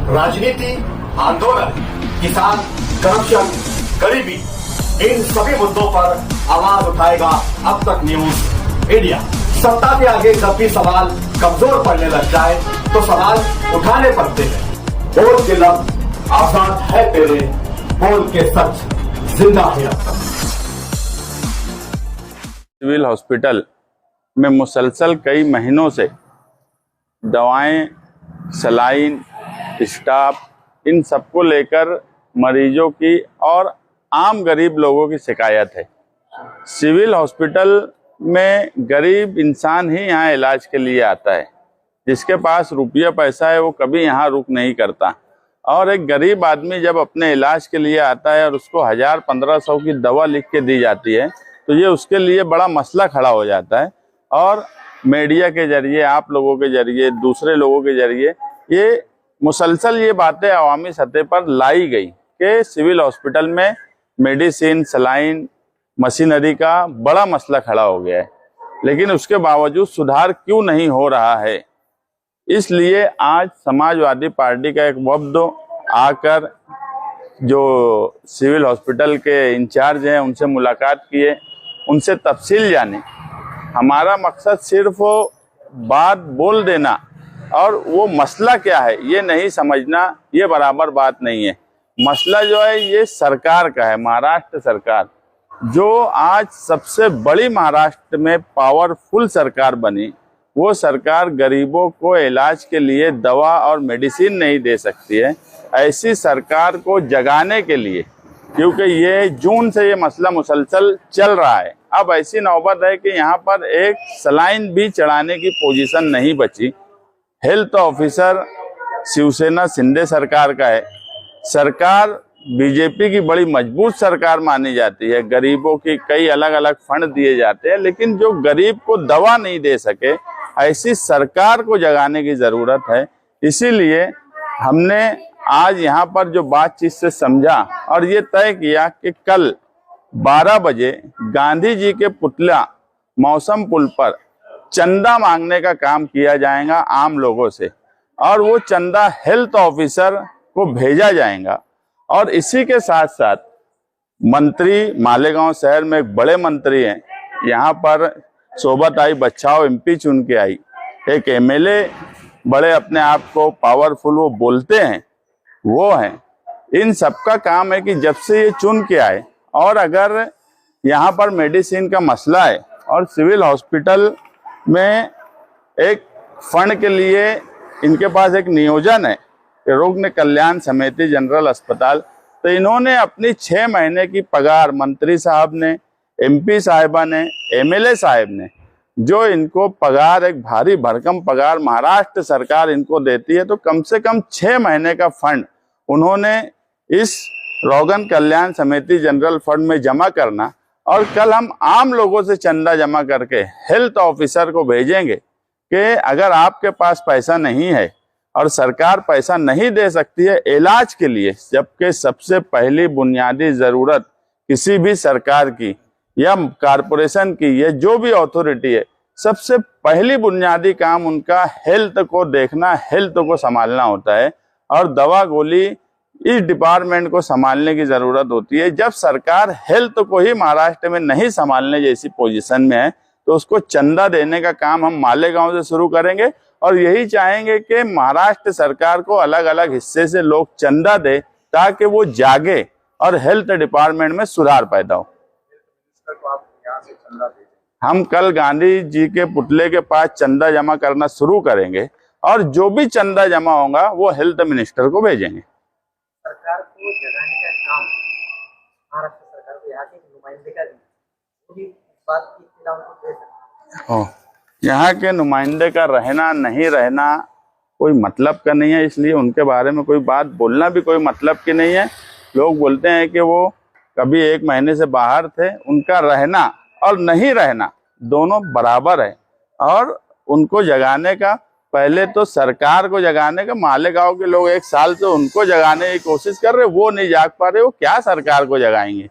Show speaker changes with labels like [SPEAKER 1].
[SPEAKER 1] राजनीति, आंदोलन, किसान, करप्शन, गरीबी, इन सभी मुद्दों पर आवाज उठाएगा अब तक न्यूज इंडिया। सत्ता के आगे जब भी सवाल कमजोर पड़ने लग जाए तो सवाल उठाने पड़ते हैं। बोल के लफ्ज आजाद है तेरे, बोल के सच जिंदा है अब तक।
[SPEAKER 2] सिविल हॉस्पिटल में मुसलसल कई महीनों से दवाएं, सलाइन, स्टाफ, इन सबको लेकर मरीजों की और आम गरीब लोगों की शिकायत है। सिविल हॉस्पिटल में गरीब इंसान ही यहाँ इलाज के लिए आता है। जिसके पास रुपया पैसा है वो कभी यहाँ रुक नहीं करता। और एक गरीब आदमी जब अपने इलाज के लिए आता है और उसको 1000-1500 की दवा लिख के दी जाती है तो ये उसके लिए बड़ा मसला खड़ा हो जाता है। और मीडिया के जरिए, आप लोगों के जरिए, दूसरे लोगों के जरिए ये मुसलसल ये बातें अवामी सतह पर लाई गई कि सिविल हॉस्पिटल में मेडिसिन, सलाइन, मशीनरी का बड़ा मसला खड़ा हो गया है, लेकिन उसके बावजूद सुधार क्यों नहीं हो रहा है। इसलिए आज समाजवादी पार्टी का एक वफ्द आकर जो सिविल हॉस्पिटल के इंचार्ज हैं उनसे मुलाकात किए, उनसे तफसील जाने। हमारा मकसद सिर्फ बात बोल देना और वो मसला क्या है ये नहीं समझना, ये बराबर बात नहीं है। मसला जो है ये सरकार का है, महाराष्ट्र सरकार, जो आज सबसे बड़ी महाराष्ट्र में पावरफुल सरकार बनी। वो सरकार गरीबों को इलाज के लिए दवा और मेडिसिन नहीं दे सकती है। ऐसी सरकार को जगाने के लिए, क्योंकि ये जून से ये मसला मुसलसल चल रहा है, अब ऐसी नौबत है कि यहाँ पर एक सलाइन भी चढ़ाने की पोजीशन नहीं बची। हेल्थ ऑफिसर शिवसेना शिंदे सरकार का है। सरकार बीजेपी की बड़ी मजबूत सरकार मानी जाती है। गरीबों की कई अलग अलग फंड दिए जाते हैं, लेकिन जो गरीब को दवा नहीं दे सके, ऐसी सरकार को जगाने की जरूरत है। इसीलिए हमने आज यहाँ पर जो बातचीत से समझा और ये तय किया कि कल 12 बजे गांधी जी के पुतला मौसम पुल पर चंदा मांगने का काम किया जाएगा आम लोगों से, और वो चंदा हेल्थ ऑफिसर को भेजा जाएगा। और इसी के साथ साथ मंत्री, मालेगांव शहर में एक बड़े मंत्री हैं, यहाँ पर सोबत आई बच्चाओ एमपी चुन के आई, एक एमएलए बड़े अपने आप को पावरफुल वो बोलते हैं, वो हैं। इन सबका काम है कि जब से ये चुन के आए, और अगर यहाँ पर मेडिसिन का मसला है और सिविल हॉस्पिटल में एक फंड के लिए इनके पास एक नियोजन है, रुग्ण कल्याण समिति जनरल अस्पताल, तो इन्होंने अपनी 6 महीने की पगार मंत्री साहब ने, एमपी साहिबा ने, एमएलए साहब ने, जो इनको पगार, एक भारी भरकम पगार महाराष्ट्र सरकार इनको देती है, तो कम से कम 6 महीने का फंड उन्होंने इस रोगन कल्याण समिति जनरल फंड में जमा करना। और कल हम आम लोगों से चंदा जमा करके हेल्थ ऑफिसर को भेजेंगे कि अगर आपके पास पैसा नहीं है और सरकार पैसा नहीं दे सकती है इलाज के लिए, जबकि सबसे पहली बुनियादी जरूरत किसी भी सरकार की या कारपोरेशन की या जो भी अथॉरिटी है, सबसे पहली बुनियादी काम उनका हेल्थ को देखना, हेल्थ को संभालना होता है। और दवा गोली इस डिपार्टमेंट को संभालने की जरूरत होती है। जब सरकार हेल्थ को ही महाराष्ट्र में नहीं संभालने जैसी पोजीशन में है तो उसको चंदा देने का काम हम मालेगांव से शुरू करेंगे, और यही चाहेंगे कि महाराष्ट्र सरकार को अलग अलग हिस्से से लोग चंदा दे ताकि वो जागे और हेल्थ डिपार्टमेंट में सुधार पैदा हो। हम कल गांधी जी के पुतले के पास चंदा जमा करना शुरू करेंगे, और जो भी चंदा जमा होगा वो हेल्थ मिनिस्टर को भेजेंगे।
[SPEAKER 3] सरकार को जगाने का काम महाराष्ट्र सरकार को यहाँ के नुमाइंदे का भी बात की इत्तला उनको दे सकते।
[SPEAKER 2] यहाँ के नुमाइंदे का रहना नहीं रहना कोई मतलब का नहीं है, इसलिए उनके बारे में कोई बात बोलना भी कोई मतलब की नहीं है। लोग बोलते हैं कि वो कभी 1 महीने से बाहर थे, उनका रहना और नहीं रहना दोनों बराबर है। और उनको जगाने का, पहले तो सरकार को जगाने का, मालेगांव के लोग 1 साल से उनको जगाने की कोशिश कर रहे, वो नहीं जाग पा रहे, वो क्या सरकार को जगाएंगे।